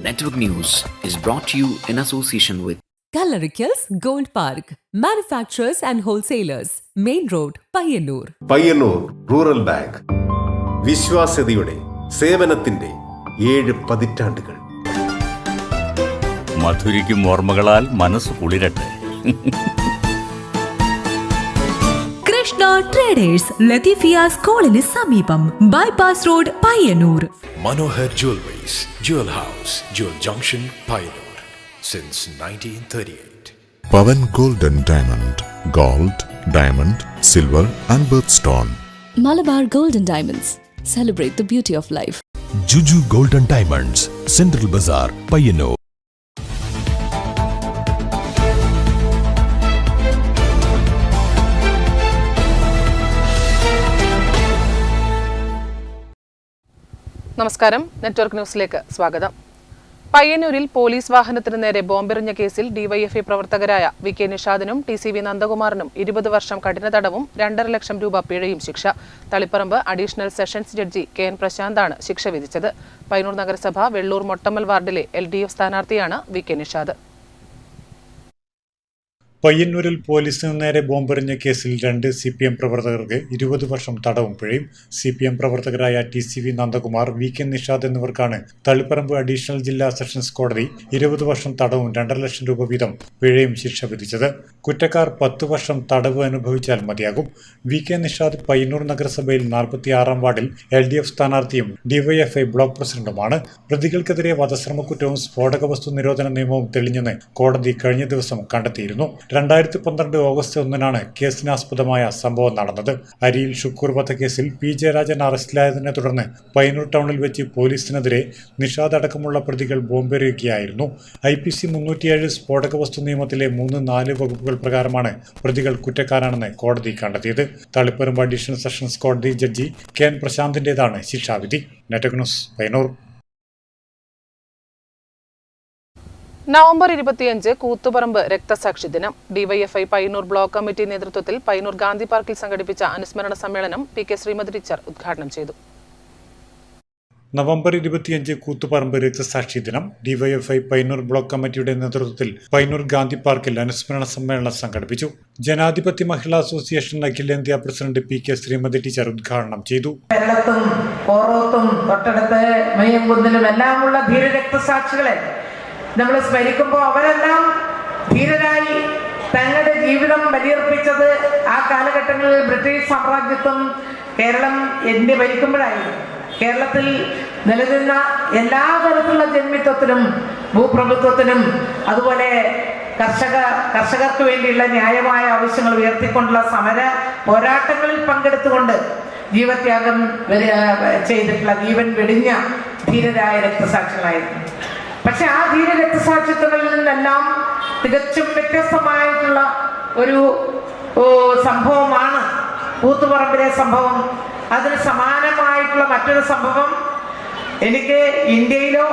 Network News is brought to you in association with Coloricals Gold Park, manufacturers and wholesalers, Main Road, Payyannur. Payyannur rural bank വിശ്വാസ്യതയുടെ സേവനത്തിന്റെ 7 പതിറ്റാണ്ടുകൾ. മധുരിക്കും ഓർമ്മകളാൽ മനസ്സ് കുളിരട്ടെ. Krishna traders ലത്തീഫിയാസ് കോളിന് സമീപം bypass road Payyanur. Manohar Jewelries, Jewel House, Jewel Junction, Payyannur since 1938. Pavan Gold and Diamond, Gold, Diamond, Silver and Birthstone. Malabar Gold and Diamonds, celebrate the beauty of life. Juju Gold and Diamonds, Central Bazaar, Payyannur. നമസ്കാരം, network ന്യൂസിലേക്ക് സ്വാഗതം. പയ്യന്നൂരിൽ police വാഹനത്തിന് നേരെ ബോംബെറിഞ്ഞ കേസിൽ DYFI പ്രവർത്തകരായ VK നിഷാദിനും TCV നന്ദകുമാറിനും 20 വർഷം കഠിന തടവും 2.5 ലക്ഷം രൂപ പിഴയും ശിക്ഷ. Taliparamba additional sessions judge KN പ്രശാന്താണ് ശിക്ഷ വിധിച്ചത്. പയ്യന്നൂർ നഗരസഭ വെള്ളൂർ മൊട്ടമ്മൽ വാർഡിലെ LDF സ്ഥാനാർത്ഥിയാണ് VK നിഷാദ്. പയ്യന്നൂരിൽ പോലീസിന് നേരെ ബോംബെറിഞ്ഞ കേസിൽ 2 CPM പ്രവർത്തകർക്ക് 20 വർഷം തടവും പിഴയും. CPM പ്രവർത്തകരായ TCV നന്ദകുമാർ, VK നിഷാദ് എന്നിവർക്കാണ് തളിപ്പറമ്പ് അഡീഷണൽ ജില്ലാ സെഷൻസ് കോടതി 20 വർഷം തടവും 2.5 ലക്ഷം രൂപ വീതം പിഴയും ശിക്ഷ വിധിച്ചത്. കുറ്റക്കാർ 10 വർഷം തടവ് അനുഭവിച്ചാൽ മതിയാകും. VK നിഷാദ് പയ്യന്നൂർ നഗരസഭയിൽ 46-ാം വാർഡിൽ LDF സ്ഥാനാർത്ഥിയും DYFI ബ്ലോക്ക് പ്രസിഡന്റുമാണ്. പ്രതികൾക്കെതിരെ വധശ്രമക്കുറ്റവും സ്ഫോടക വസ്തു നിരോധന നിയമവും തെളിഞ്ഞെന്ന് കോടതി കഴിഞ്ഞ ദിവസം കണ്ടെത്തിയിരുന്നു. 2012 ഓഗസ്റ്റ് 1-നാണ് കേസിനാസ്പദമായ സംഭവം നടന്നത്. അരിയിൽ ഷുക്കൂർ വധക്കേസിൽ P. ജയരാജൻ അറസ്റ്റിലായതിനെ തുടർന്ന് പയ്യന്നൂർ ടൗണിൽ വെച്ച് പോലീസിനെതിരെ നിഷാദ് അടക്കമുള്ള പ്രതികൾ ബോംബെറിയുകയായിരുന്നു. IPC 307 സ്ഫോടക വസ്തു നിയമത്തിലെ 3-4 വകുപ്പുകൾ പ്രകാരമാണ് പ്രതികൾ കുറ്റക്കാരാണെന്ന് കോടതി കണ്ടെത്തിയത്. തളിപ്പറമ്പ് അഡീഷണൽ സെഷൻസ് കോടതി ജഡ്ജി KN പ്രശാന്തിന്റേതാണ് ശിക്ഷാവിധി. Network news, Payyanur. November 25 Koothuparamba രക്തസാക്ഷി ദിനം. DYFI പയ്യന്നൂർ ബ്ലോക്ക് കമ്മിറ്റി നേതൃത്വത്തിൽ പയ്യന്നൂർ ഗാന്ധി പാർക്കിൽ സംഘടിപ്പിച്ച അനുസ്മരണ സമ്മേളനം PK ശ്രീമതി ടീച്ചർ ഉദ്ഘാടനം ചെയ്തു. നവംബർ 25 കൂത്തുപറമ്പ് രക്തസാക്ഷി ദിനം. DYFI പയ്യന്നൂർ ബ്ലോക്ക് കമ്മിറ്റിയുടെ നേതൃത്വത്തിൽ പയ്യന്നൂർ ഗാന്ധി പാർക്കിൽ അനുസ്മരണ സമ്മേളനം സംഘടിപ്പിച്ചു. ജനാധിപത്യ മഹിളാ അസോസിയേഷൻ അഖിലേന്ത്യാ പ്രസിഡന്റ് PK ശ്രീമതി ടീച്ചർ ഉദ്ഘാടനം ചെയ്തു. കേരളത്തും കോറോത്തും തൊട്ടടുത്ത് മയ്യംകുന്നിലും എല്ലാമുള്ള ധീര രക്തസാക്ഷികളെ നമ്മൾ സ്മരിക്കുമ്പോൾ അവരെല്ലാം ധീരരായി തങ്ങളുടെ ജീവിതം ബലിയർപ്പിച്ചത് ആ കാലഘട്ടങ്ങളിൽ ബ്രിട്ടീഷ് സാമ്രാജ്യത്വം കേരളം ഇന്ത്യ ഭരിക്കുമ്പോഴായിരുന്നു. കേരളത്തിൽ നിലനിന്ന എല്ലാ തരത്തിലുള്ള ജന്മിത്വത്തിനും ഭൂപ്രഭുത്വത്തിനും അതുപോലെ കർഷകർക്ക് വേണ്ടിയുള്ള ന്യായമായ ആവശ്യങ്ങൾ ഉയർത്തിക്കൊണ്ടുള്ള സമര പോരാട്ടങ്ങളിൽ പങ്കെടുത്തുകൊണ്ട് ജീവത്യാഗം ചെയ്തിട്ടുള്ള ജീവൻ വെടിഞ്ഞ ധീരരായ രക്തസാക്ഷികളായിരുന്നു. പക്ഷെ ആ ധീര രക്തസാക്ഷിത്വങ്ങളിൽ നിന്നെല്ലാം തികച്ചും വ്യത്യസ്തമായിട്ടുള്ള ഒരു സംഭവമാണ് കൂത്തുപറമ്പിലെ സംഭവം. അതിന് സമാനമായിട്ടുള്ള മറ്റൊരു സംഭവം എനിക്ക് ഇന്ത്യയിലോ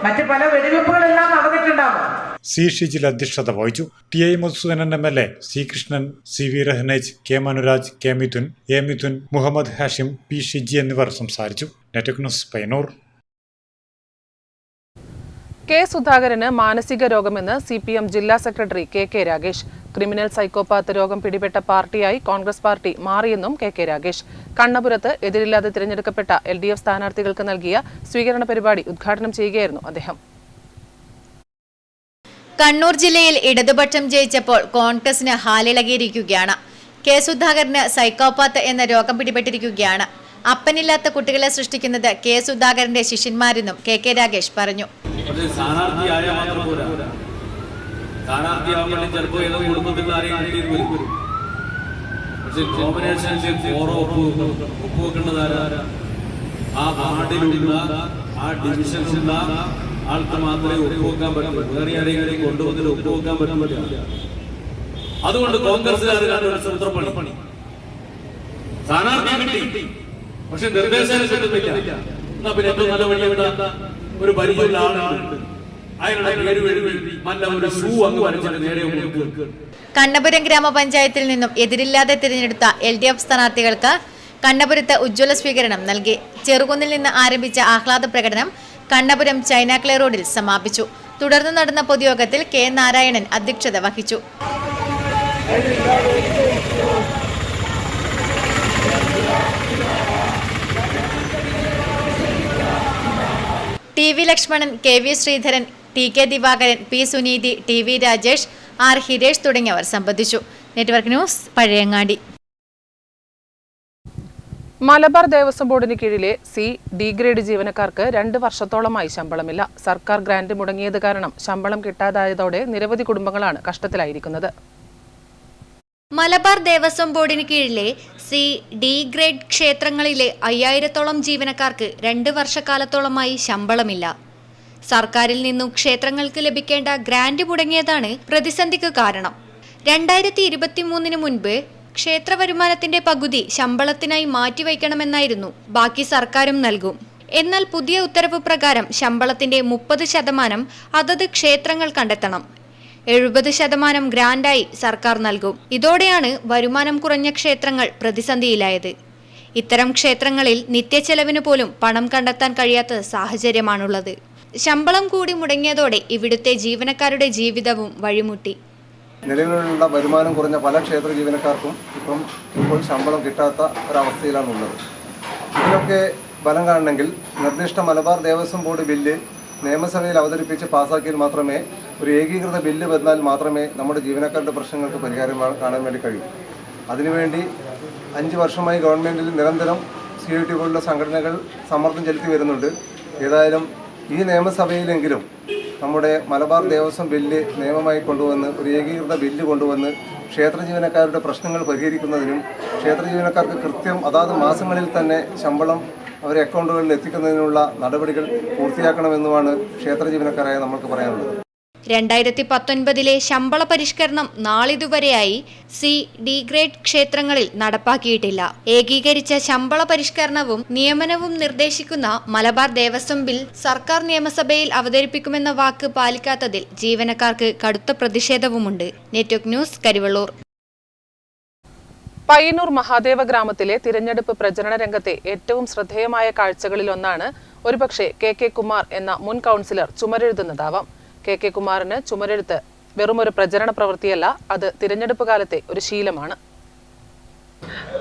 മറ്റ് പല വെടിവെപ്പുകളെല്ലാം നടന്നിട്ടുണ്ടാകും. C. ഷിജിൽ അധ്യക്ഷത വഹിച്ചു. TI Madhusoodanan MLA, C. Krishnan, CV രഹനേജ്, K. Manuraj, K. Mithun, A. Mithun, Muhammad Hashim, P. Shiji എന്നിവർ സംസാരിച്ചു. Network news, Payyanur. K. സുധാകരന് മാനസിക രോഗമെന്ന് CPM ജില്ലാ secretary KK Ragesh. Criminal psychopath രോഗം പിടിപെട്ട പാർട്ടിയായി കോൺഗ്രസ് പാർട്ടി മാറിയെന്നും KK രാഗേഷ്. കണ്ണപുരത്ത് എതിരില്ലാതെ തിരഞ്ഞെടുക്കപ്പെട്ട LDF സ്ഥാനാർത്ഥികൾക്ക് നൽകിയ സ്വീകരണ പരിപാടി ഉദ്ഘാടനം ചെയ്യുകയായിരുന്നു അദ്ദേഹം. കണ്ണൂർ ജില്ലയിൽ ഇടതുപക്ഷം ജയിച്ചപ്പോൾ കോൺഗ്രസിന് ഹാലിളകിയിരിക്കുകയാണ്. K. സുധാകരന് സൈക്കോപാത്ത് എന്ന രോഗം പിടിപെട്ടിരിക്കുകയാണ്. അപ്പനില്ലാത്ത കുട്ടികളെ സൃഷ്ടിക്കുന്നത് K. സുധാകരന്റെ ശിഷ്യന്മാരെന്നും KK രാഗേഷ് പറഞ്ഞു. സ്ഥാനാർത്ഥിയായ മാത്രം പോരാ, സ്ഥാനാർത്ഥിയാവുമ്പോൾ ചിലപ്പോൾ ഏതോ കുടുംബത്തിൽ ആരെയും കിട്ടിയിട്ട് വരും. പക്ഷെ കോമ്പിനേഷൻ ഒപ്പുവെക്കേണ്ടതാരാ? ആ വാർഡിലുള്ള ആ ഡിവിഷനിലുള്ള ആൾക്ക് മാത്രമേ ഒപ്പുവെക്കാൻ പറ്റൂ. വേറെ ആരെങ്കിലും കൊണ്ടുവന്നിട്ട് ഒപ്പുവെക്കാൻ പറ്റാൻ പറ്റില്ല. അതുകൊണ്ട് കോൺഗ്രസ്സുകാർ ഒരു സൂത്രപ്പണി. സ്ഥാനാർത്ഥി കിട്ടി, പക്ഷെ നിർദ്ദേശം കിട്ടുന്നില്ല. എന്നാ പിന്നെ ഏറ്റവും നല്ല വഴി എന്താ? ഒരു പരിചയമുള്ള ആളുണ്ട്, അയാളുടെ പേര് എഴുതി ഒരു ഷൂ അങ്ങ് വരച്ചിട്ട് നേരെ. കണ്ണപുരം ഗ്രാമപഞ്ചായത്തിൽ നിന്നും എതിരില്ലാതെ തിരഞ്ഞെടുത്ത LDF സ്ഥാനാർത്ഥികൾക്ക് കണ്ണപുരത്ത് ഉജ്ജ്വല സ്വീകരണം നൽകി. ചെറുകുന്നിൽ നിന്ന് ആരംഭിച്ച ആഹ്ലാദ പ്രകടനം കണ്ണപുരം ചൈനാക്ലേ റോഡിൽ സമാപിച്ചു. തുടർന്ന് നടന്ന പൊതുയോഗത്തിൽ കെ നാരായണൻ അധ്യക്ഷത വഹിച്ചു. T V Lakshmanan, K V Sreedharan, T K Divakaran, P Suneethi, T V Rajesh, R Hiresh തുടങ്ങിയവർ സംബന്ധിച്ചു. Network news, Pazhayangadi. മലബാർ ദേവസ്വം ബോർഡിന് കീഴിലെ ഡി ഗ്രേഡ് ജീവനക്കാർക്ക് 2 വർഷത്തോളമായി ശമ്പളമില്ല. സർക്കാർ ഗ്രാന്റ് മുടങ്ങിയത് കാരണം ശമ്പളം കിട്ടാതായതോടെ നിരവധി കുടുംബങ്ങളാണ് കഷ്ടത്തിലായിരിക്കുന്നത്. മലബാർ ദേവസ്വം ബോർഡിന് കീഴിലെ ഡി ഗ്രേഡ് ക്ഷേത്രങ്ങളിലെ 5000-ഓളം ജീവനക്കാർക്ക് 2 വർഷക്കാലത്തോളമായി ശമ്പളമില്ല. സർക്കാരിൽ നിന്നും ക്ഷേത്രങ്ങൾക്ക് ലഭിക്കേണ്ട ഗ്രാന്റ് മുടങ്ങിയതാണ് പ്രതിസന്ധിക്ക് കാരണം. 2023 മുൻപ് ക്ഷേത്ര വരുമാനത്തിന്റെ പകുതി ശമ്പളത്തിനായി മാറ്റിവയ്ക്കണമെന്നായിരുന്നു. ബാക്കി സർക്കാരും നൽകും. എന്നാൽ പുതിയ ഉത്തരവ് പ്രകാരം ശമ്പളത്തിന്റെ 30% അതത് ക്ഷേത്രങ്ങൾ കണ്ടെത്തണം. 70% ഗ്രാന്റായി സർക്കാർ നൽകും. ഇതോടെയാണ് വരുമാനം കുറഞ്ഞ ക്ഷേത്രങ്ങൾ പ്രതിസന്ധിയിലായത്. ഇത്തരം ക്ഷേത്രങ്ങളിൽ നിത്യച്ചെലവിന് പോലും പണം കണ്ടെത്താൻ കഴിയാത്ത സാഹചര്യമാണുള്ളത്. ശമ്പളം കൂടി മുടങ്ങിയതോടെ ഇവിടുത്തെ ജീവനക്കാരുടെ ജീവിതവും വഴിമുട്ടി. നിലവിലുള്ള വരുമാനം കുറഞ്ഞ പല ക്ഷേത്ര ജീവനക്കാർക്കും ഇപ്പോൾ ശമ്പളം കിട്ടാത്ത ഒരവസ്ഥയിലാണുള്ളത്. ഇതിനൊക്കെ ഫലം കാണണമെങ്കിൽ നിർദ്ദിഷ്ട മലബാർ ദേവസ്വം ബോർഡ് ബില്ല് നിയമസഭയിൽ അവതരിപ്പിച്ച് പാസ്സാക്കിയാൽ മാത്രമേ, ഒരു ഏകീകൃത ബില്ല് വന്നാൽ മാത്രമേ നമ്മുടെ ജീവനക്കാരുടെ പ്രശ്നങ്ങൾക്ക് പരിഹാരം കാണാൻ വേണ്ടി കഴിയൂ. അതിനുവേണ്ടി 5 വർഷമായി ഗവൺമെൻറ്റിൽ നിരന്തരം CIT പോലുള്ള സംഘടനകൾ സമ്മർദ്ദം ചെലുത്തി വരുന്നുണ്ട്. ഏതായാലും ഈ നിയമസഭയിലെങ്കിലും നമ്മുടെ മലബാർ ദേവസ്വം ബില്ല് നിയമമായി കൊണ്ടുവന്ന്, ഒരു ഏകീകൃത ബില്ല് കൊണ്ടുവന്ന് ക്ഷേത്ര ജീവനക്കാരുടെ പ്രശ്നങ്ങൾ പരിഹരിക്കുന്നതിനും ക്ഷേത്ര ജീവനക്കാർക്ക് കൃത്യം അതാത് മാസങ്ങളിൽ തന്നെ ശമ്പളം അവരുടെ അക്കൗണ്ടുകളിൽ എത്തിക്കുന്നതിനുള്ള നടപടികൾ പൂർത്തിയാക്കണമെന്നുമാണ് ക്ഷേത്ര ജീവനക്കാരായ നമ്മൾക്ക് പറയാനുള്ളത്. 2019 ശമ്പള പരിഷ്കരണം നാളിതുവരെയായി ഡി ഗ്രേഡ് ക്ഷേത്രങ്ങളിൽ നടപ്പാക്കിയിട്ടില്ല. ഏകീകരിച്ച ശമ്പള പരിഷ്കരണവും നിയമനവും നിർദ്ദേശിക്കുന്ന മലബാർ ദേവസ്വം ബിൽ സർക്കാർ നിയമസഭയിൽ അവതരിപ്പിക്കുമെന്ന വാക്ക് പാലിക്കാത്തതിൽ ജീവനക്കാർക്ക് കടുത്ത പ്രതിഷേധവുമുണ്ട്. Network news, Karivellur. പയ്യന്നൂർ മഹാദേവ ഗ്രാമത്തിലെ തിരഞ്ഞെടുപ്പ് പ്രചരണ രംഗത്തെ ഏറ്റവും ശ്രദ്ധേയമായ കാഴ്ചകളിലൊന്നാണ് ഒരുപക്ഷെ കെ കുമാർ എന്ന മുൻ കൗൺസിലർ ചുമരെഴുതുന്നതാവാം. കെ കുമാറിന് ചുമരെഴുത്ത് വെറുമൊരു പ്രചരണ പ്രവൃത്തിയല്ല, അത് തിരഞ്ഞെടുപ്പ് കാലത്തെ ഒരു ശീലമാണ്.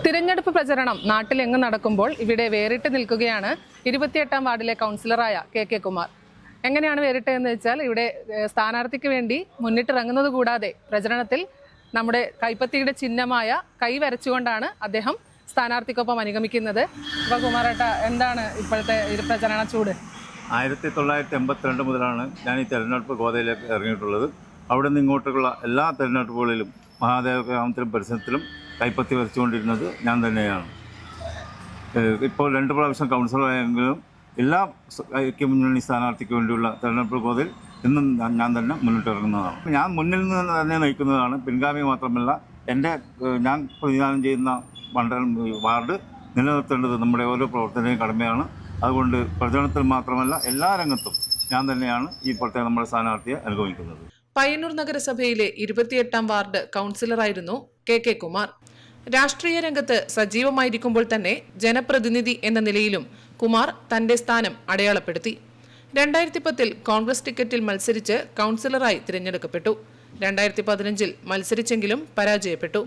തിരഞ്ഞെടുപ്പ് പ്രചരണം നാട്ടിലെങ്ങും നടക്കുമ്പോൾ ഇവിടെ വേറിട്ട് നിൽക്കുകയാണ് 28ാം വാർഡിലെ കൗൺസിലറായ കെ കുമാർ. എങ്ങനെയാണ് വേറിട്ടതെന്ന് വെച്ചാൽ, ഇവിടെ സ്ഥാനാർത്ഥിക്ക് വേണ്ടി മുന്നിട്ടിറങ്ങുന്നത് കൂടാതെ പ്രചരണത്തിൽ നമ്മുടെ കൈപ്പത്തിയുടെ ചിഹ്നമായ കൈ വരച്ചുകൊണ്ടാണ് അദ്ദേഹം സ്ഥാനാർത്ഥിക്കൊപ്പം അനുഗമിക്കുന്നത്. അപ്പോൾ കുമാരേട്ട, എന്താണ് ഇപ്പോഴത്തെ പ്രചരണ ചൂട്? 1982 മുതലാണ് ഞാൻ ഈ തെരഞ്ഞെടുപ്പ് ഗോതയിലേക്ക് ഇറങ്ങിയിട്ടുള്ളത്. അവിടെ നിന്ന് ഇങ്ങോട്ടുള്ള എല്ലാ തെരഞ്ഞെടുപ്പുകളിലും മഹാദേവ ഗ്രാമത്തിലും പരിസരത്തിലും കൈപ്പത്തി വരച്ചുകൊണ്ടിരുന്നത് ഞാൻ തന്നെയാണ്. ഇപ്പോൾ 2 പ്രാവശ്യം കൗൺസിലറായെങ്കിലും എല്ലാ ഐക്യമുന്നണി സ്ഥാനാർത്ഥിക്ക് വേണ്ടിയുള്ള തെരഞ്ഞെടുപ്പ് ഗോതയിൽ ഇന്നും ഞാൻ തന്നെ മുന്നിട്ടിറങ്ങുന്നതാണ്. ഞാൻ മുന്നിൽ നിന്ന് തന്നെ നയിക്കുന്നതാണ്. പിൻഗാമി മാത്രമല്ല, ഞാൻ പ്രതിദാനം ചെയ്യുന്ന വാർഡ് നിലനിർത്തേണ്ടത് നമ്മുടെ ഓരോ പ്രവർത്തനയും കടമയാണ്. അതുകൊണ്ട് പ്രചരണത്തിൽ മാത്രമല്ല എല്ലാ രംഗത്തും ഞാൻ തന്നെയാണ് ഈ ഇപ്പോഴത്തെ നമ്മുടെ സ്ഥാനാർത്ഥിയെ അനുഗമിക്കുന്നത്. പയ്യന്നൂർ നഗരസഭയിലെ 28ാം വാർഡ് കൗൺസിലറായിരുന്നു കെ കുമാർ. രാഷ്ട്രീയ രംഗത്ത് സജീവമായിരിക്കുമ്പോൾ തന്നെ ജനപ്രതിനിധി എന്ന നിലയിലും കുമാർ തന്റെ സ്ഥാനം അടയാളപ്പെടുത്തി. 2010 കോൺഗ്രസ് ടിക്കറ്റിൽ മത്സരിച്ച് കൗൺസിലറായി തിരഞ്ഞെടുക്കപ്പെട്ടു. 2015 മത്സരിച്ചെങ്കിലും പരാജയപ്പെട്ടു.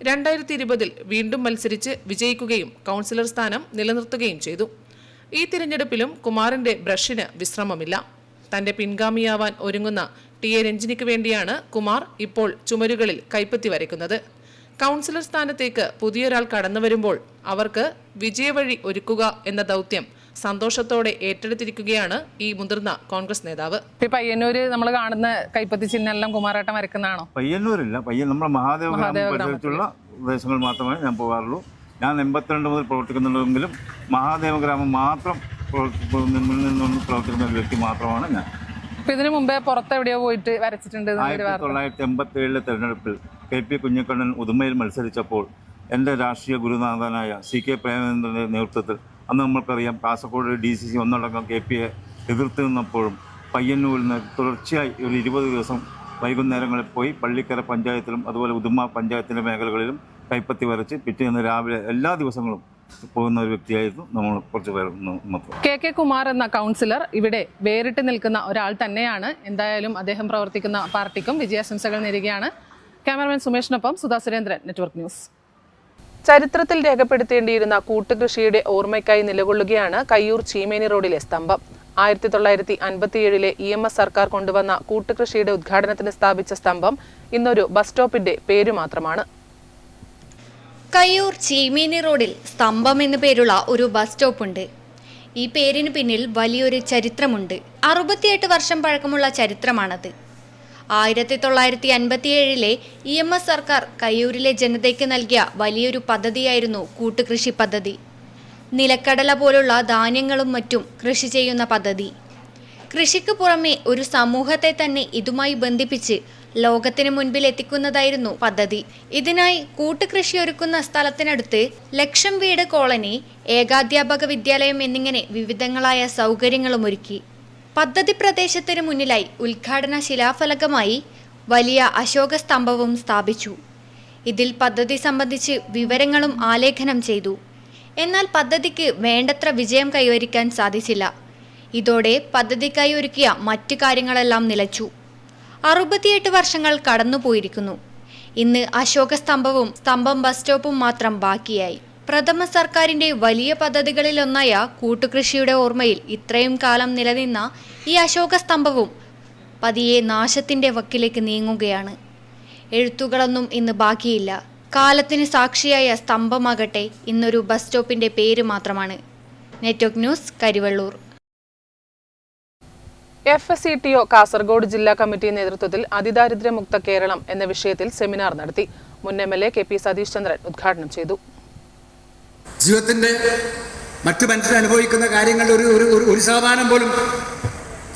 2020 വീണ്ടും മത്സരിച്ച് വിജയിക്കുകയും കൗൺസിലർ സ്ഥാനം നിലനിർത്തുകയും ചെയ്തു. ഈ തിരഞ്ഞെടുപ്പിലും കുമാറിന്റെ ബ്രഷിന് വിശ്രമമില്ല. തന്റെ പിൻഗാമിയാവാൻ ഒരുങ്ങുന്ന TA രഞ്ജിനിക്ക് വേണ്ടിയാണ് കുമാർ ഇപ്പോൾ ചുമരുകളിൽ കൈപ്പത്തി വരയ്ക്കുന്നത്. കൗൺസിലർ സ്ഥാനത്തേക്ക് പുതിയൊരാൾ കടന്നു വരുമ്പോൾ അവർക്ക് വിജയവഴി ഒരുക്കുക എന്ന ദൗത്യം സന്തോഷത്തോടെ ഏറ്റെടുത്തിരിക്കുകയാണ് ഈ മുതിർന്ന കോൺഗ്രസ് നേതാവ്. പയ്യന്നൂര് നമ്മൾ കാണുന്ന കൈപ്പത്തി ചിഹ്നെല്ലാം കുമാരേട്ടൻ വരയ്ക്കുന്നതാണോ? പയ്യന്നൂരില്ല, നമ്മുടെ മഹാദേവ പരിസരത്തുള്ള പ്രദേശങ്ങൾ മാത്രമേ ഞാൻ പോകാറുള്ളൂ. ഞാൻ 82 മുതൽ പ്രവർത്തിക്കുന്നുണ്ടെങ്കിലും മഹാദേവ ഗ്രാമം മാത്രം മുന്നിൽ നിന്ന് പ്രവർത്തിക്കുന്ന ഒരു വ്യക്തി മാത്രമാണ് ഞാൻ. ഇതിനു മുമ്പേ പുറത്ത് എവിടെയോ പോയിട്ട് വരച്ചിട്ടുണ്ട്. 1987 തെരഞ്ഞെടുപ്പിൽ KP കുഞ്ഞിക്കണ്ണൻ ഉദുമയിൽ മത്സരിച്ചപ്പോൾ എൻ്റെ രാഷ്ട്രീയ ഗുരുനാഥനായ CK പ്രേമചന്ദ്രൻ്റെ നേതൃത്വത്തിൽ, അന്ന് നമ്മൾക്കറിയാം കാസർഗോഡ് DCC ഒന്നടങ്കം KPയെ എതിർത്ത് നിന്നപ്പോഴും പയ്യന്നൂരിൽ നിന്ന് തുടർച്ചയായി ഒരു 20 ദിവസം വൈകുന്നേരങ്ങളിൽ പോയി പള്ളിക്കര പഞ്ചായത്തിലും അതുപോലെ ഉദുമ പഞ്ചായത്തിൻ്റെ മേഖലകളിലും കൈപ്പത്തി വരച്ച് പിറ്റേന്ന് രാവിലെ എല്ലാ ദിവസങ്ങളും പോകുന്ന ഒരു വ്യക്തിയായിരുന്നു. നമ്മൾ കുറച്ച് പേർ മാത്രം. കെ കുമാർ എന്ന കൗൺസിലർ ഇവിടെ വേറിട്ട് നിൽക്കുന്ന ഒരാൾ തന്നെയാണ്. എന്തായാലും അദ്ദേഹം പ്രവർത്തിക്കുന്ന പാർട്ടിക്കും വിജയാശംസകൾ നേരുകയാണ്. ക്യാമറമാൻ സുമേഷിനൊപ്പം സുധാ സുരേന്ദ്രൻ, നെറ്റ്വർക്ക് ന്യൂസ്. ചരിത്രത്തിൽ രേഖപ്പെടുത്തേണ്ടിയിരുന്ന കൂട്ടുകൃഷിയുടെ ഓർമ്മയ്ക്കായി നിലകൊള്ളുകയാണ് കയ്യൂർ ചീമേനി റോഡിലെ സ്തംഭം. 1957 EMS സർക്കാർ കൊണ്ടുവന്ന കൂട്ടുകൃഷിയുടെ ഉദ്ഘാടനത്തിന് സ്ഥാപിച്ച സ്തംഭം ഇന്നൊരു ബസ് സ്റ്റോപ്പിന്റെ പേരു മാത്രമാണ്. കയ്യൂർ ചീമേനി റോഡിൽ സ്തംഭം എന്നു പേരുള്ള ഒരു ബസ് സ്റ്റോപ്പുണ്ട്. ഈ പേരിന് പിന്നിൽ വലിയൊരു ചരിത്രമുണ്ട്. 68 വർഷം പഴക്കമുള്ള ചരിത്രമാണത്. 1957 EMS സർക്കാർ കയ്യൂരിലെ ജനതയ്ക്ക് നൽകിയ വലിയൊരു പദ്ധതിയായിരുന്നു കൂട്ടുകൃഷി പദ്ധതി. നിലക്കടല പോലുള്ള ധാന്യങ്ങളും മറ്റും കൃഷി ചെയ്യുന്ന പദ്ധതി. കൃഷിക്ക് പുറമെ ഒരു സമൂഹത്തെ തന്നെ ഇതുമായി ബന്ധിപ്പിച്ച് ലോകത്തിന് മുൻപിൽ എത്തിക്കുന്നതായിരുന്നു പദ്ധതി. ഇതിനായി കൂട്ടുകൃഷി ഒരുക്കുന്ന സ്ഥലത്തിനടുത്ത് ലക്ഷം വീട് കോളനി, ഏകാധ്യാപക വിദ്യാലയം എന്നിങ്ങനെ വിവിധങ്ങളായ സൗകര്യങ്ങളും ഒരുക്കി. പദ്ധതി പ്രദേശത്തിന് മുന്നിലായി ഉദ്ഘാടന ശിലാഫലകമായി വലിയ അശോക സ്തംഭവും സ്ഥാപിച്ചു. ഇതിൽ പദ്ധതി സംബന്ധിച്ച് വിവരങ്ങളും ആലേഖനം ചെയ്തു. എന്നാൽ പദ്ധതിക്ക് വേണ്ടത്ര വിജയം കൈവരിക്കാൻ സാധിച്ചില്ല. ഇതോടെ പദ്ധതിക്കായി ഒരുക്കിയ മറ്റു കാര്യങ്ങളെല്ലാം നിലച്ചു. 68 വർഷങ്ങൾ കടന്നുപോയിരിക്കുന്നു. ഇന്ന് അശോക സ്തംഭവും സ്തംഭം ബസ് സ്റ്റോപ്പും മാത്രം ബാക്കിയായി. പ്രഥമ സർക്കാരിന്റെ വലിയ പദ്ധതികളിലൊന്നായ കൂട്ടുകൃഷിയുടെ ഓർമ്മയിൽ ഇത്രയും കാലം നിലനിന്ന ഈ അശോക സ്തംഭവും പതിയെ നാശത്തിന്റെ വക്കിലേക്ക് നീങ്ങുകയാണ്. എഴുത്തുകളൊന്നും ഇന്ന് ബാക്കിയില്ല. കാലത്തിന് സാക്ഷിയായ സ്തംഭമാകട്ടെ ഇന്നൊരു ബസ് സ്റ്റോപ്പിന്റെ പേര് മാത്രമാണ്. Network news, Karivellur. FSCTO Kasaragod ജില്ലാ കമ്മിറ്റി നേതൃത്വത്തിൽ അതിദാരിദ്ര്യമുക്ത കേരളം എന്ന വിഷയത്തിൽ സെമിനാർ നടത്തി. മുൻ MLA KP സതീഷ് ചന്ദ്രൻ ഉദ്ഘാടനം ചെയ്തു. ജീവിതത്തിന്റെ മറ്റു മനുഷ്യർ അനുഭവിക്കുന്ന കാര്യങ്ങളുടെ ഒരു ശതമാനം പോലും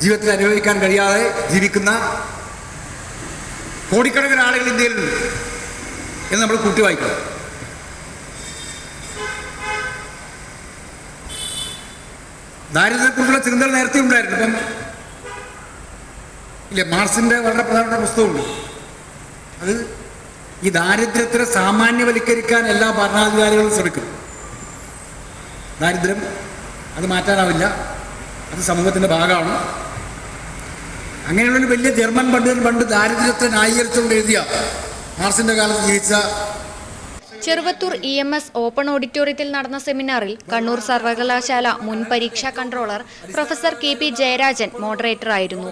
ജീവിതത്തിൽ അനുഭവിക്കാൻ കഴിയാതെ ജീവിക്കുന്ന കോടിക്കണക്കിന് ആളുകൾ ഇന്ത്യയിലുണ്ട് എന്ന് നമ്മൾ കൂട്ടി വായിക്കണം. ദാരിദ്ര്യത്തെക്കുറിച്ചുള്ള ചിന്തകൾ നേരത്തെ ഉണ്ടായിരുന്നു. ഇപ്പം ഇല്ലേ, മാർസിന്റെ വളരെ പ്രധാനപ്പെട്ട പുസ്തകമുണ്ട്. അത് ഈ ദാരിദ്ര്യത്തെ സാമാന്യവൽക്കരിക്കാൻ എല്ലാ ഭരണാധികാരികളും ശ്രമിക്കും. ദാരിദ്ര്യം അത് മാറ്റാനാവില്ല, അത് സമൂഹത്തിൻ്റെ ഭാഗമാണ്. അങ്ങനെയുള്ളൊരു വലിയ ജർമ്മൻ പണ്ട് ദാരിദ്ര്യത്തെ ന്യായീകരിച്ചുകൊണ്ട് എഴുതിയ മാർസിന്റെ കാലത്ത് ജീവിച്ച ചെറുവത്തൂർ EMS ഓപ്പൺ ഓഡിറ്റോറിയത്തിൽ നടന്ന സെമിനാറിൽ കണ്ണൂർ സർവകലാശാല മുൻ പരീക്ഷാ കൺട്രോളർ പ്രൊഫസർ KP ജയരാജൻ മോഡറേറ്ററായിരുന്നു.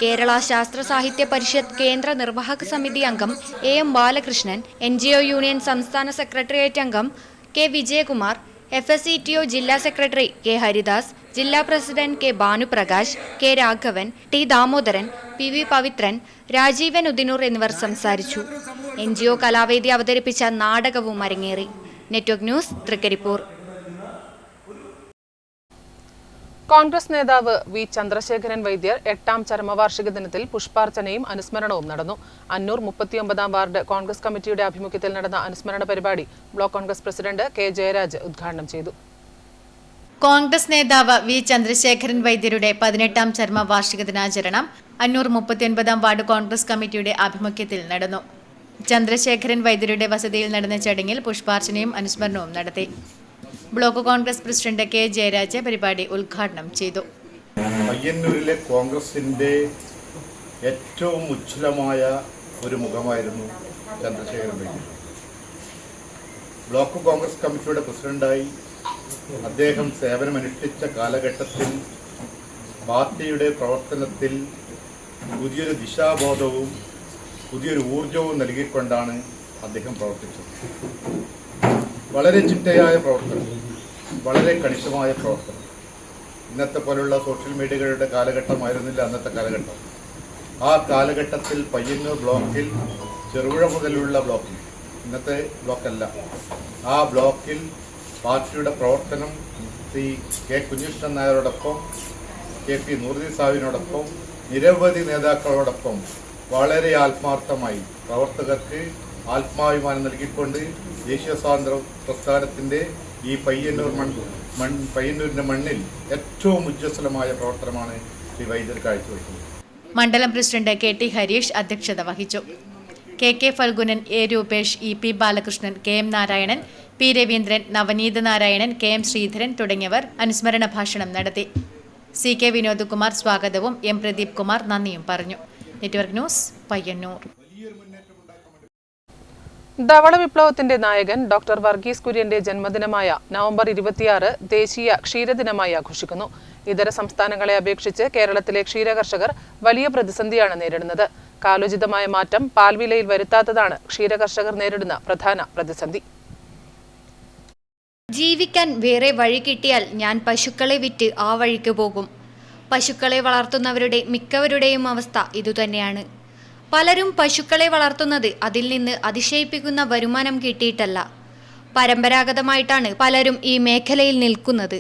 കേരള ശാസ്ത്ര സാഹിത്യ പരിഷത്ത് കേന്ദ്ര നിർവാഹക സമിതി അംഗം AM ബാലകൃഷ്ണൻ, NGO യൂണിയൻ സംസ്ഥാന സെക്രട്ടേറിയറ്റ് അംഗം K വിജയകുമാർ, FSCTO ജില്ലാ സെക്രട്ടറി K ഹരിദാസ്, ജില്ലാ president K Bhanuprakash, K Raghavan, T Damodaran, PV Pavithran, Rajeevan Udinur എന്നിവർ സംസാരിച്ചു. NGO കലാവേദി അവതരിപ്പിച്ച നാടകവും അരങ്ങേറി. Network news, Trikaripur. കോൺഗ്രസ് നേതാവ് V ചന്ദ്രശേഖരൻ വൈദ്യർ 8ാം ചരമവാർഷിക ദിനത്തിൽ പുഷ്പാർച്ചനയും അനുസ്മരണവും നടന്നു. അന്നൂർ 39ാം വാർഡ് കോൺഗ്രസ് കമ്മിറ്റിയുടെ ആഭിമുഖ്യത്തിൽ നടന്ന അനുസ്മരണ പരിപാടി block Congress president K Jayaraj ഉദ്ഘാടനം ചെയ്തു. കോൺഗ്രസ് നേതാവ് V ചന്ദ്രശേഖരൻ വൈദ്യരുടെ 18ാം ചരമവാർഷിക ദിനാചരണം അന്നൂർ 39ാം വാർഡ് കോൺഗ്രസ് കമ്മിറ്റിയുടെ ആഭിമുഖ്യത്തിൽ നടന്നു. ചന്ദ്രശേഖരൻ വൈദ്യരുടെ വസതിയിൽ നടന്ന ചടങ്ങിൽ പുഷ്പാർച്ചനയും അനുസ്മരണവും നടത്തി. Block Congress president K Jayaraj പരിപാടി ഉദ്ഘാടനം ചെയ്തു. പയ്യന്നൂരിലെ കോൺഗ്രസിൻ്റെ ഏറ്റവും ഉജ്ജ്വലമായ ഒരു മുഖമായിരുന്നു ചന്ദ്രശേഖരൻ വൈദ്യർ. ബ്ലോക്ക് കോൺഗ്രസ് കമ്മിറ്റിയുടെ പ്രസിഡന്റായി അദ്ദേഹം സേവനമനുഷ്ഠിച്ച കാലഘട്ടത്തിൽ പാർട്ടിയുടെ പ്രവർത്തനത്തിൽ പുതിയൊരു ദിശാബോധവും പുതിയൊരു ഊർജവും നൽകിക്കൊണ്ടാണ് അദ്ദേഹം പ്രവർത്തിച്ചത്. വളരെ ചിട്ടയായ പ്രവർത്തനം, വളരെ കണിശമായ പ്രവർത്തനം. ഇന്നത്തെ പോലുള്ള സോഷ്യൽ മീഡിയകളുടെ കാലഘട്ടമായിരുന്നില്ല അന്നത്തെ കാലഘട്ടം. ആ കാലഘട്ടത്തിൽ പയ്യന്നൂർ ബ്ലോക്കിൽ, ചെറുപുഴ മുതലുള്ള ബ്ലോക്കിൽ, ഇന്നത്തെ ബ്ലോക്കല്ല, ആ ബ്ലോക്കിൽ പാർട്ടിയുടെ പ്രവർത്തനം ശ്രീ K കുഞ്ഞികൃഷ്ണൻ നായരോടൊപ്പം, KP നൂറുദ്ദീൻ സാഹിബിനോടൊപ്പം, നിരവധി നേതാക്കളോടൊപ്പം വളരെ ആത്മാർത്ഥമായി പ്രവർത്തകർക്ക് ആത്മാഭിമാനം നൽകിക്കൊണ്ട് ദേശീയ സ്വാതന്ത്ര്യ പ്രസ്ഥാനത്തിൻ്റെ ഈ പയ്യന്നൂരിൻ്റെ മണ്ണിൽ ഏറ്റവും ഉജ്ജ്വലമായ പ്രവർത്തനമാണ് ശ്രീ വൈദ്യർ കാഴ്ചവെച്ചത്. മണ്ഡലം പ്രസിഡന്റ് KT ഹരീഷ് അധ്യക്ഷത വഹിച്ചു. KK Phalgunan, A Rupesh, EP Balakrishnan, KM Narayanan, P Raveendran, Navaneeth Narayanan, KM Sreedharan തുടങ്ങിയവർ അനുസ്മരണ ഭാഷണം നടത്തി. CK വിനോദ്കുമാർ സ്വാഗതവും M പ്രദീപ് കുമാർ നന്ദിയും പറഞ്ഞു. Network news, Payyanur. ധവള വിപ്ലവത്തിന്റെ നായകൻ ഡോക്ടർ വർഗീസ് കുര്യന്റെ ജന്മദിനമായ നവംബർ 26 ദേശീയ ക്ഷീരദിനമായി ആഘോഷിക്കുന്നു. ഇതര സംസ്ഥാനങ്ങളെ അപേക്ഷിച്ച് കേരളത്തിലെ ക്ഷീരകർഷകർ വലിയ പ്രതിസന്ധിയാണ് നേരിടുന്നത്. കാലോചിതമായ മാറ്റം പാൽവിലയിൽ വരുത്താത്തതാണ് ക്ഷീരകർഷകർ നേരിടുന്ന പ്രധാന പ്രതിസന്ധി. ജീവിക്കാൻ വേറെ വഴി കിട്ടിയാൽ ഞാൻ പശുക്കളെ വിറ്റ് ആ വഴിക്ക് പോകും. പശുക്കളെ വളർത്തുന്നവരുടെ മിക്കവരുടെയും അവസ്ഥ ഇതുതന്നെയാണ്. പലരും പശുക്കളെ വളർത്തുന്നത് അതിൽ നിന്ന് അതിശയിപ്പിക്കുന്ന വരുമാനം കിട്ടിയിട്ടല്ല. പരമ്പരാഗതമായിട്ടാണ് പലരും ഈ മേഖലയിൽ നിൽക്കുന്നത്.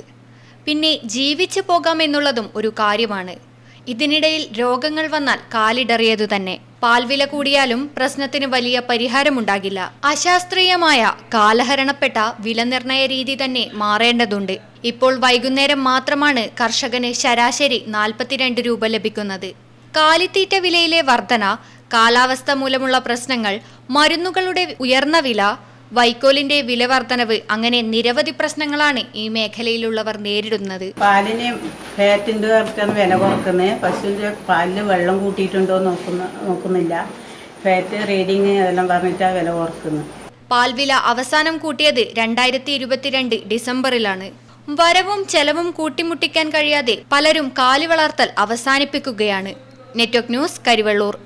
പിന്നെ ജീവിച്ചു പോകാമെന്നുള്ളതും ഒരു കാര്യമാണ്. ഇതിനിടയിൽ രോഗങ്ങൾ വന്നാൽ കാലിടറിയതു തന്നെ. പാൽവില കൂടിയാലും പ്രശ്നത്തിന് വലിയ പരിഹാരമുണ്ടാകില്ല. അശാസ്ത്രീയമായ കാലഹരണപ്പെട്ട വിലനിർണയ രീതി തന്നെ മാറേണ്ടതുണ്ട്. ഇപ്പോൾ വൈകുന്നേരം മാത്രമാണ് കർഷകന് ശരാശരി 42 രൂപ ലഭിക്കുന്നത്. കാലിത്തീറ്റ വിലയിലെ വർധന, കാലാവസ്ഥ മൂലമുള്ള പ്രശ്നങ്ങൾ, മരുന്നുകളുടെ ഉയർന്ന വില, വൈക്കോലിന്റെ വില വർധനവ്, അങ്ങനെ നിരവധി പ്രശ്നങ്ങളാണ് ഈ മേഖലയിലുള്ളവർ നേരിടുന്നത്. പാലിന് ഫാറ്റിൻ്റെ വില കുറക്കുന്നത്, പശുവിൻ്റെ പാലിൽ വെള്ളം കൂട്ടിയിട്ടുണ്ടോ നോക്കുന്നില്ല. ഫാറ്റ് റീഡിങ് അതെല്ലാം പറഞ്ഞിട്ടാണ് വില കുറക്കുന്നത്. പാൽവില അവസാനം കൂട്ടിയത് 2022 ഡിസംബറിലാണ്. വരവും ചെലവും കൂട്ടിമുട്ടിക്കാൻ കഴിയാതെ പലരും കാലി വളർത്തൽ അവസാനിപ്പിക്കുകയാണ്. Network news, Karivellur.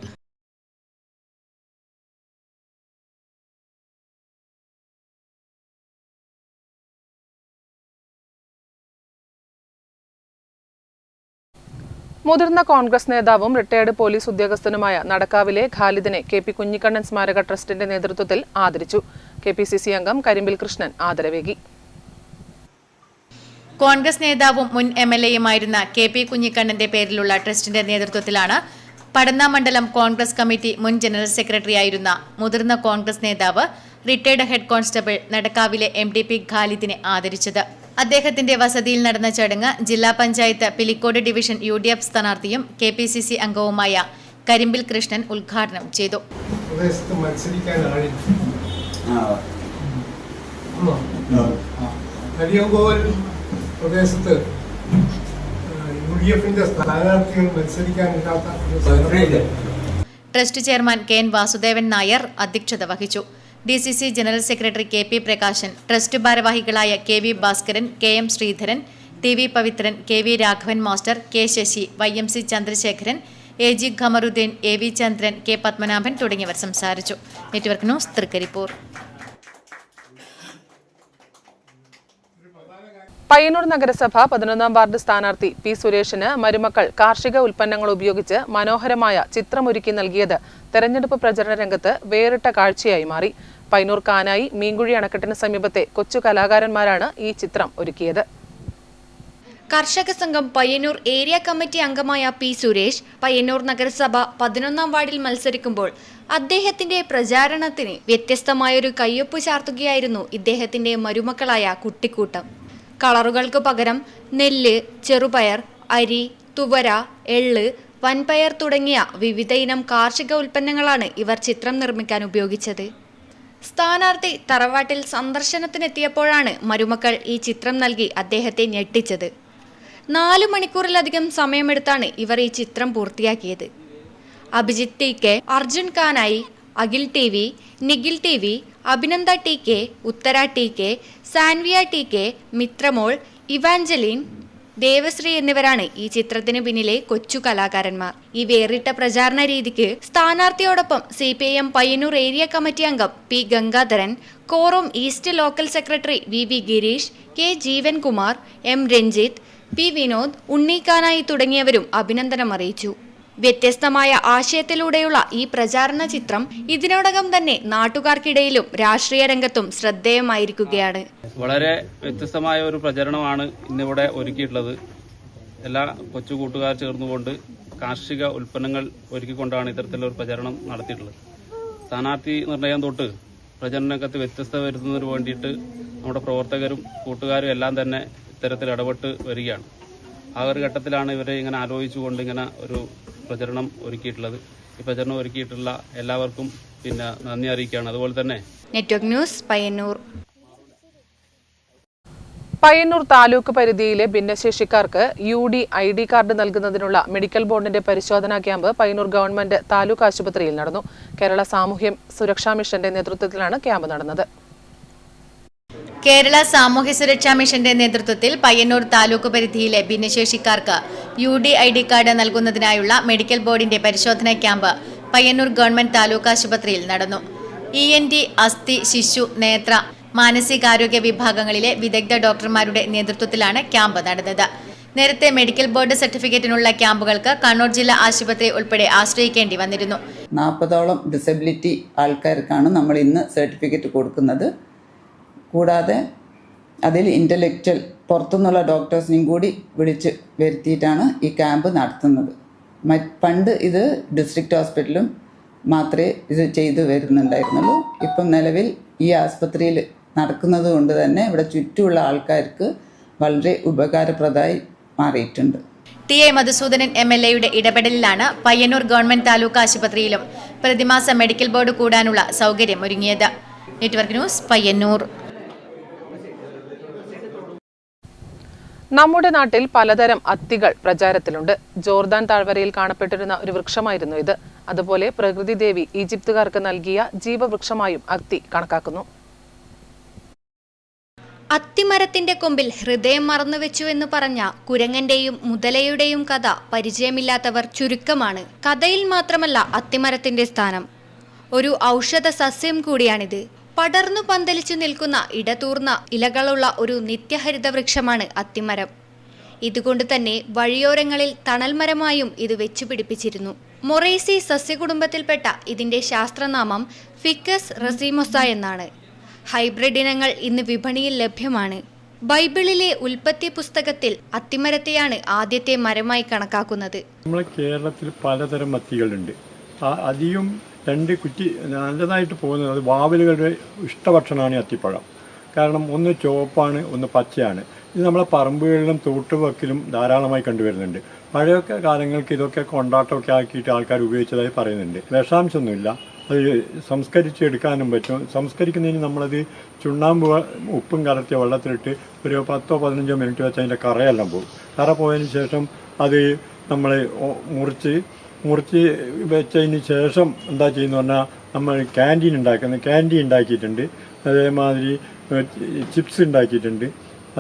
മുതിർന്ന കോൺഗ്രസ് നേതാവും റിട്ടയർഡ് പോലീസ് ഉദ്യോഗസ്ഥനുമായ നടക്കാവിലെ ഖാലിദിനെ KP കുഞ്ഞിക്കണ്ണൻ സ്മാരക ട്രസ്റ്റിന്റെ നേതൃത്വത്തിൽ ആദരിച്ചു. KPCC അംഗം കരിമ്പിൽ കൃഷ്ണൻ ആദരവേകി. കോൺഗ്രസ് നേതാവും മുൻ MLAയുമായിരുന്ന KP കുഞ്ഞിക്കണ്ണന്റെ പേരിലുള്ള ട്രസ്റ്റിന്റെ നേതൃത്വത്തിലാണ് പടന്ന മണ്ഡലം കോൺഗ്രസ് കമ്മിറ്റി മുൻ ജനറൽ സെക്രട്ടറിയായിരുന്ന മുതിർന്ന കോൺഗ്രസ് നേതാവ്, റിട്ടയർഡ് ഹെഡ് കോൺസ്റ്റബിൾ നടക്കാവിലെ MDP ഖാലിദിനെ ആദരിച്ചത്. അദ്ദേഹത്തിന്റെ വസതിയിൽ നടന്ന ചടങ്ങ് ജില്ലാ പഞ്ചായത്ത് പിലിക്കോട് ഡിവിഷൻ UDF സ്ഥാനാർത്ഥിയും KPCC അംഗവുമായ കരിമ്പിൽ കൃഷ്ണൻ ഉദ്ഘാടനം ചെയ്തു. പ്രദേശത്ത് UDFന്റെ സ്ഥാനാർത്ഥികൾ മത്സരിക്കാനില്ലാത്ത trust chairman KN Vasudevan Nair അധ്യക്ഷത വഹിച്ചു. DCC general secretary KP Prakashan, trust ഭാരവാഹികളായ KV Bhaskaran, KM Sreedharan, TV Pavithran, KV Raghavan master, K Sasi, YMC Chandrasekharan, AG Khamaruddin, AV Chandran, K Padmanabhan തുടങ്ങിയവർ സംസാരിച്ചു. Network news, Trikaripur. പയ്യന്നൂർ നഗരസഭ 11ാം വാർഡ് സ്ഥാനാർത്ഥി P സുരേഷിന് മരുമക്കൾ കാർഷിക ഉൽപ്പന്നങ്ങൾ ഉപയോഗിച്ച് മനോഹരമായ ചിത്രമൊരുക്കി നൽകിയത് തെരഞ്ഞെടുപ്പ് പ്രചരണ രംഗത്ത് വേറിട്ട കാഴ്ചയായി മാറി. പയ്യന്നൂർ കാനായി മീൻകുഴി അണക്കെട്ടിന് സമീപത്തെ കൊച്ചു കലാകാരന്മാരാണ് ഈ ചിത്രം ഒരുക്കിയത്. കർഷക സംഘം പയ്യന്നൂർ ഏരിയ കമ്മിറ്റി അംഗമായ P സുരേഷ് പയ്യന്നൂർ നഗരസഭ 11ാം വാർഡിൽ മത്സരിക്കുമ്പോൾ അദ്ദേഹത്തിന്റെ പ്രചാരണത്തിന് വ്യത്യസ്തമായൊരു കയ്യൊപ്പ് ചാർത്തുകയായിരുന്നു ഇദ്ദേഹത്തിന്റെ മരുമക്കളായ കുട്ടിക്കൂട്ടം. കളറുകൾക്ക് പകരം നെല്ല്, ചെറുപയർ, അരി, തുവര, എള്ള്, വൻപയർ തുടങ്ങിയ വിവിധ ഇനം കാർഷിക ഉൽപ്പന്നങ്ങളാണ് ഇവർ ചിത്രം നിർമ്മിക്കാൻ ഉപയോഗിച്ചത്. സ്ഥാനാർത്ഥി തറവാട്ടിൽ സന്ദർശനത്തിനെത്തിയപ്പോഴാണ് മരുമക്കൾ ഈ ചിത്രം നൽകി അദ്ദേഹത്തെ ഞെട്ടിച്ചത്. 4 മണിക്കൂറിലധികം സമയമെടുത്താണ് ഇവർ ഈ ചിത്രം പൂർത്തിയാക്കിയത്. Abhijith TK, Arjun Kanayi, Akhil TV, Nikhil TV, Abhinanda TK, Uthara TK, Sanvia TK, Mithramol, Evangeline, Devasree എന്നിവരാണ് ഈ ചിത്രത്തിന് പിന്നിലെ കൊച്ചു കലാകാരന്മാർ. ഈ വേറിട്ട പ്രചാരണ രീതിക്ക് സ്ഥാനാർത്ഥിയോടൊപ്പം CPIM പയ്യന്നൂർ ഏരിയ കമ്മിറ്റി അംഗം P Gangadharan, Koram east local secretary VV Gireesh, K Jeevankumar, M Ranjith, P Vinod, Unnikanayi തുടങ്ങിയവരും അഭിനന്ദനം അറിയിച്ചു. വ്യത്യസ്തമായ ആശയത്തിലൂടെയുള്ള ഈ പ്രചാരണ ചിത്രം ഇതിനോടകം തന്നെ നാട്ടുകാർക്കിടയിലും രാഷ്ട്രീയ രംഗത്തും ശ്രദ്ധേയമായിരിക്കുകയാണ്. വളരെ വ്യത്യസ്തമായ ഒരു പ്രചരണമാണ് ഇന്നിവിടെ ഒരുക്കിയിട്ടുള്ളത്. എല്ലാ കൊച്ചു കൂട്ടുകാർ ചേർന്നുകൊണ്ട് കാർഷിക ഉൽപ്പന്നങ്ങൾ ഒരുക്കിക്കൊണ്ടാണ് ഇത്തരത്തിലൊരു പ്രചരണം നടത്തിയിട്ടുള്ളത്. സ്ഥാനാർത്ഥി നിർണയം തൊട്ട് പ്രചരണ രംഗത്ത് വ്യത്യസ്തത വരുത്തുന്നതിന് വേണ്ടിയിട്ട് നമ്മുടെ പ്രവർത്തകരും കൂട്ടുകാരും എല്ലാം തന്നെ ഇത്തരത്തിൽ ഇടപെട്ട് വരികയാണ്. ആ ഒരു ഘട്ടത്തിലാണ് ഇവരെ ഇങ്ങനെ ആലോചിച്ചുകൊണ്ട് ഇങ്ങനെ ഒരു പ്രചരണം ഒരുക്കിയിട്ടുള്ളത്. ഈ പ്രചരണം ഒരുക്കിയിട്ടുള്ള എല്ലാവർക്കും നന്ദി അറിയിക്കുകയാണ്. അതുപോലെ തന്നെ നെറ്റ്വർക്ക് ന്യൂസ്, പയ്യന്നൂർ. പയ്യന്നൂർ താലൂക്ക് പരിധിയിലെ ഭിന്നശേഷിക്കാർക്ക് UD ID കാർഡ് നൽകുന്നതിനുള്ള മെഡിക്കൽ ബോർഡിന്റെ പരിശോധനാ ക്യാമ്പ് പയ്യന്നൂർ ഗവൺമെന്റ് താലൂക്ക് ആശുപത്രിയിൽ നടന്നു. കേരള സാമൂഹ്യ സുരക്ഷാ മിഷന്റെ നേതൃത്വത്തിലാണ് ക്യാമ്പ് നടന്നത്. കേരള സാമൂഹ്യ സുരക്ഷാ മിഷന്റെ നേതൃത്വത്തിൽ പയ്യന്നൂർ താലൂക്ക് പരിധിയിലെ ഭിന്നശേഷിക്കാർക്ക് UD ID കാർഡ് നൽകുന്നതിനായുള്ള മെഡിക്കൽ ബോർഡിന്റെ പരിശോധനാ ക്യാമ്പ് പയ്യന്നൂർ ഗവൺമെന്റ് താലൂക്ക് ആശുപത്രിയിൽ നടന്നു. ENT, അസ്ഥി, ശിശു, നേത്ര, മാനസികാരോഗ്യ വിഭാഗങ്ങളിലെ വിദഗ്ധ ഡോക്ടർമാരുടെ നേതൃത്വത്തിലാണ് ക്യാമ്പ് നടന്നത്. നേരത്തെ മെഡിക്കൽ ബോർഡ് സർട്ടിഫിക്കറ്റിനുള്ള ക്യാമ്പുകൾക്ക് കണ്ണൂർ ജില്ലാ ആശുപത്രി ഉൾപ്പെടെ ആശ്രയിക്കേണ്ടി വന്നിരുന്നു. 40ഓളം ഡിസബിലിറ്റി ആൾക്കാർക്കാണ് നമ്മൾ ഇന്ന് സർട്ടിഫിക്കറ്റ് കൊടുക്കുന്നത്. കൂടാതെ അതിൽ ഇൻ്റലക്ച്വൽ പുറത്തുനിന്നുള്ള ഡോക്ടേഴ്സിനെയും കൂടി വിളിച്ച് വരുത്തിയിട്ടാണ് ഈ ക്യാമ്പ് നടത്തുന്നത്. പണ്ട് ഇത് ഡിസ്ട്രിക്ട് ഹോസ്പിറ്റലും മാത്രമേ ഇത് ചെയ്തു വരുന്നുണ്ടായിരുന്നുള്ളൂ. ഇപ്പം നിലവിൽ ഈ ആസ്പത്രിയിൽ നടക്കുന്നത് കൊണ്ട് തന്നെ ഇവിടെ ചുറ്റുമുള്ള ആൾക്കാർക്ക് വളരെ ഉപകാരപ്രദമായി മാറിയിട്ടുണ്ട്. TA മധുസൂദനൻ MLAയുടെ ഇടപെടലിലാണ് പയ്യന്നൂർ ഗവൺമെന്റ് താലൂക്ക് ആശുപത്രിയിലും പ്രതിമാസ മെഡിക്കൽ ബോർഡ് കൂടാനുള്ള സൗകര്യം ഒരുങ്ങിയത്. Network news, Payyanur. നമ്മുടെ നാട്ടിൽ പലതരം അത്തികൾ പ്രചാരത്തിലുണ്ട്. ജോർദാൻ താഴ്വരയിൽ കാണപ്പെട്ടിരുന്ന ഒരു വൃക്ഷമായിരുന്നു ഇത്. അതുപോലെ പ്രകൃതി ദേവി ഈജിപ്തുകാർക്ക് നൽകിയ ജീവവൃക്ഷമായും അത്തി കണക്കാക്കുന്നു. അത്തിമരത്തിന്റെ കൊമ്പിൽ ഹൃദയം മറന്നുവെച്ചുവെന്ന് പറഞ്ഞ കുരങ്ങന്റെയും മുതലയുടെയും കഥ പരിചയമില്ലാത്തവർ ചുരുക്കമാണ്. കഥയിൽ മാത്രമല്ല അത്തിമരത്തിന്റെ സ്ഥാനം. ഒരു ഔഷധ സസ്യം കൂടിയാണിത്. പടർന്നു പന്തലിച്ചു നിൽക്കുന്ന ഇടതൂർന്ന ഇലകളുള്ള ഒരു നിത്യഹരിത വൃക്ഷമാണ് അത്തിമരം. ഇതുകൊണ്ട് തന്നെ വഴിയോരങ്ങളിൽ തണൽമരമായും ഇത് വെച്ചുപിടിപ്പിച്ചിരുന്നു. മൊറേസി സസ്യകുടുംബത്തിൽപ്പെട്ട ഇതിന്റെ ശാസ്ത്രനാമം ഫിക്കസ് റസീമൊസ എന്നാണ്. ഹൈബ്രിഡ് ഇനങ്ങൾ ഇന്ന് വിപണിയിൽ ലഭ്യമാണ്. ബൈബിളിലെ ഉൽപ്പത്തി പുസ്തകത്തിൽ അത്തിമരത്തെയാണ് ആദ്യത്തെ മരമായി കണക്കാക്കുന്നത്. നമ്മുടെ കേരളത്തിൽ പലതരം അത്തികളുണ്ട്. അധികം രണ്ട് കുറ്റി നല്ലതായിട്ട് പോകുന്നത് അത് വാവലുകളുടെ ഇഷ്ടഭക്ഷണമാണ് അത്തിപ്പഴം. കാരണം ഒന്ന് ചുവപ്പാണ്, ഒന്ന് പച്ചയാണ്. ഇത് നമ്മളെ പറമ്പുകളിലും തോട്ടുവക്കിലും ധാരാളമായി കണ്ടുവരുന്നുണ്ട്. പഴയ കാലങ്ങൾക്ക് ഇതൊക്കെ കൊണ്ടാട്ടമൊക്കെ ആക്കിയിട്ട് ആൾക്കാർ ഉപയോഗിച്ചതായി പറയുന്നുണ്ട്. വിഷാംശമൊന്നുമില്ല. അത് സംസ്കരിച്ചെടുക്കാനും പറ്റും. സംസ്കരിക്കുന്നതിന് നമ്മളത് ചുണ്ണാമ്പ് ഉപ്പും കലർത്തിയ വെള്ളത്തിലിട്ട് ഒരു 10-15 മിനിറ്റ് വെച്ച് അതിൻ്റെ കറയെല്ലാം പോകും. കറ പോയതിന് ശേഷം അത് നമ്മൾ മുറിച്ച് വെച്ചതിന് ശേഷം എന്താ ചെയ്യുന്നത് പറഞ്ഞാൽ നമ്മൾ ക്യാൻറ്റീൻ ഉണ്ടാക്കിയിട്ടുണ്ട്. അതേമാതിരി ചിപ്സ് ഉണ്ടാക്കിയിട്ടുണ്ട്.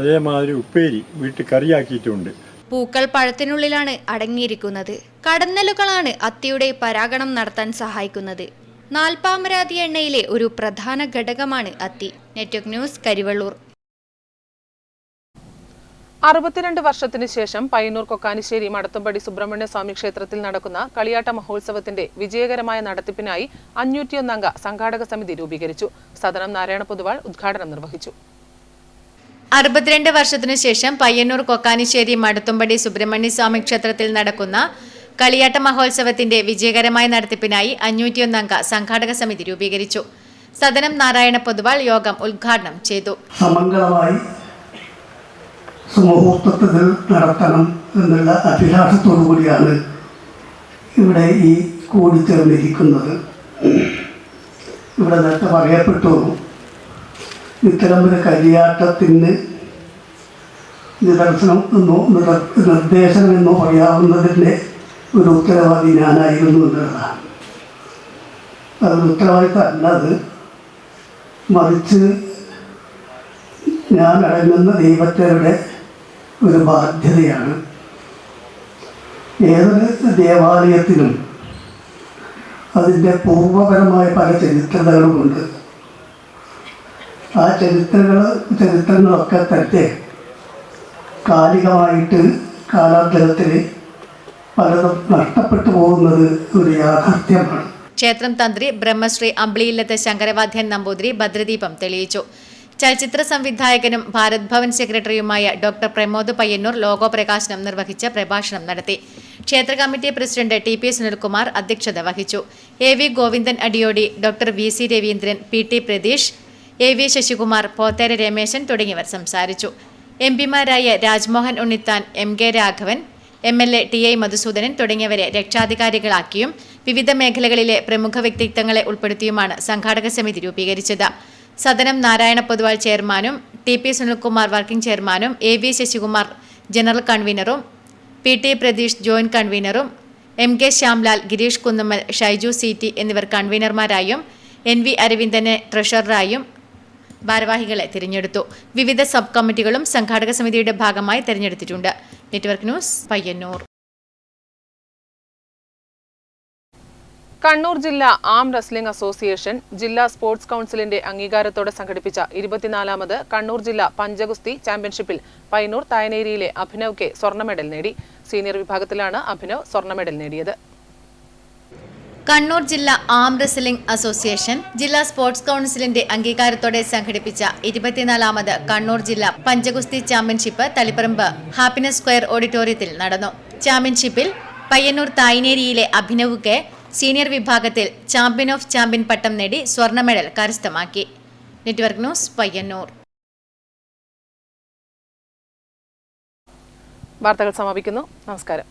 അതേമാതിരി ഉപ്പേരി വീട്ടിൽ കറിയാക്കിയിട്ടുമുണ്ട്. പൂക്കൾ പഴത്തിനുള്ളിലാണ് അടങ്ങിയിരിക്കുന്നത്. കടന്നലുകളാണ് അത്തിയുടെ പരാഗണം നടത്താൻ സഹായിക്കുന്നത്. നാൽപ്പാമരാതി എണ്ണയിലെ ഒരു പ്രധാന ഘടകമാണ് അത്തി. Network news, Karivellur. 62 വർഷത്തിന് ശേഷം പയ്യന്നൂർ കൊക്കാനിശ്ശേരി മടത്തുംപടി സുബ്രഹ്മണ്യ സ്വാമി ക്ഷേത്രത്തിൽ നടക്കുന്ന കളിയാട്ട മഹോത്സവത്തിന്റെ വിജയകരമായ നടത്തിപ്പിനായി 501 അംഗ സംഘാടക സമിതി രൂപീകരിച്ചു. സദനം നാരായണ പൊതുവാൾ ഉദ്ഘാടനം നിർവഹിച്ചു. 62 വർഷത്തിനു ശേഷം പയ്യന്നൂർ കൊക്കാനിശ്ശേരി മടത്തുംപടി സുബ്രഹ്മണ്യ സ്വാമി ക്ഷേത്രത്തിൽ നടക്കുന്ന കളിയാട്ട മഹോത്സവത്തിന്റെ വിജയകരമായ നടത്തിപ്പിനായി 501 അംഗ സംഘാടക സമിതി രൂപീകരിച്ചു. സദനം നാരായണ പൊതുവാൾ യോഗം ഉദ്ഘാടനം ചെയ്തു. സമംഗളമായി സുമുഹൂർത്തത്തിൽ നടത്തണം എന്നുള്ള അഭിലാഷത്തോടു കൂടിയാണ് ഇവിടെ ഈ കൂടിച്ചേർന്നിരിക്കുന്നത്. ഇവിടെ നേരത്തെ പറയപ്പെട്ടു, ഇത്തരം ഒരു കളിയാട്ടത്തിന് നിദർശനം എന്നോ നിർദ്ദേശം എന്നോ പറയാവുന്നതിൻ്റെ ഒരു ഉത്തരവാദി ഞാനായിരുന്നു എന്നുള്ളതാണ്. അതൊരു ഉത്തരവാദിത്തമല്ലത്, മറിച്ച് ഞാൻ അടങ്ങുന്ന ദൈവത്തിൻ്റെ ഒരു ബാധ്യതയാണ്. ഏതൊരു ദേവാലയത്തിനും അതിൻ്റെ പൂർവപരമായ പല ചരിത്രങ്ങളുമുണ്ട്. ആ ചരിത്രങ്ങളൊക്കെ തന്നെ കാലികമായിട്ട് കാലാന്തരത്തിൽ പലതും നഷ്ടപ്പെട്ടു പോകുന്നത് ഒരു യാഥാർത്ഥ്യമാണ്. ക്ഷേത്രം തന്ത്രി ബ്രഹ്മശ്രീ അമ്പിളിയില്ലത്ത് ശങ്കരവാദ്യൻ നമ്പൂതിരി ഭദ്രദീപം തെളിയിച്ചു. ചലച്ചിത്ര സംവിധായകനും ഭാരത് ഭവൻ സെക്രട്ടറിയുമായ ഡോക്ടർ പ്രമോദ് പയ്യന്നൂർ ലോഗോ പ്രകാശനം നിർവഹിച്ച് പ്രഭാഷണം നടത്തി. ക്ഷേത്ര കമ്മിറ്റി പ്രസിഡന്റ് TP സുനിൽകുമാർ അധ്യക്ഷത വഹിച്ചു. AV Govindan Adiyodi, doctor VC Raveendran, PT Pratheesh, AV Sasikumar, Pothera Rameshan തുടങ്ങിയവർ സംസാരിച്ചു. MPമാരായ Rajmohan Unnithan, MK Raghavan, MLA TI Madhusoodanan തുടങ്ങിയവരെ രക്ഷാധികാരികളാക്കിയും വിവിധ മേഖലകളിലെ പ്രമുഖ വ്യക്തിത്വങ്ങളെ ഉൾപ്പെടുത്തിയുമാണ് സംഘാടക സമിതി രൂപീകരിച്ചത്. സദനം നാരായണ പൊതുവാൾ ചെയർമാനും ടി പി സുനിൽകുമാർ വർക്കിംഗ് ചെയർമാനും AV ശശികുമാർ ജനറൽ കൺവീനറും PT പ്രതീഷ് ജോയിന്റ് കൺവീനറും MK ശ്യാംലാൽ, ഗിരീഷ് കുന്നുമ്മൽ, ഷൈജു CT എന്നിവർ കൺവീനർമാരായും NV അരവിന്ദനെ ട്രഷററായും ഭാരവാഹികളെ തിരഞ്ഞെടുത്തു. വിവിധ സബ് കമ്മിറ്റികളും സംഘാടക സമിതിയുടെ ഭാഗമായി തിരഞ്ഞെടുത്തിട്ടുണ്ട്. Network news, Payyannur. കണ്ണൂർ ജില്ലാ ആം റെസ്ലിംഗ് അസോസിയേഷൻ ജില്ലാ സ്പോർട്സ് കൗൺസിലിന്റെ അംഗീകാരത്തോടെ സംഘടിപ്പിച്ച 24ാമത് കണ്ണൂർ ജില്ലാ പഞ്ചഗുസ്തി ചാമ്പ്യൻഷിപ്പിൽ പയ്യന്നൂർ തായനേരിയിലെ അഭിനവ് കെ സ്വർണ്ണ മെഡൽ നേടി. സീനിയർ വിഭാഗത്തിലാണ് അഭിനവ് സ്വർണ്ണ മെഡൽ നേടിയത്. കണ്ണൂർ ജില്ലാ ആം റെസ്ലിംഗ് അസോസിയേഷൻ ജില്ലാ സ്പോർട്സ് കൗൺസിലിന്റെ അംഗീകാരത്തോടെ സംഘടിപ്പിച്ച 24ാമത് കണ്ണൂർ ജില്ലാ പഞ്ചഗുസ്തി ചാമ്പ്യൻഷിപ്പ് തളിപ്പറമ്പ് ഹാപ്പിനെസ് സ്ക്വയർ ഓഡിറ്റോറിയത്തിൽ നടന്നു. ചാമ്പ്യൻഷിപ്പിൽ പയ്യന്നൂർ തായനേരിയിലെ അഭിനവ് കെ സീനിയർ വിഭാഗത്തിൽ ചാമ്പ്യൻ ഓഫ് ചാമ്പ്യൻ പട്ടം നേടി സ്വർണ്ണ മെഡൽ കരസ്ഥമാക്കി. Network news, Payyanur. വാർത്തകൾ സമാപിക്കുന്നു. നമസ്കാരം.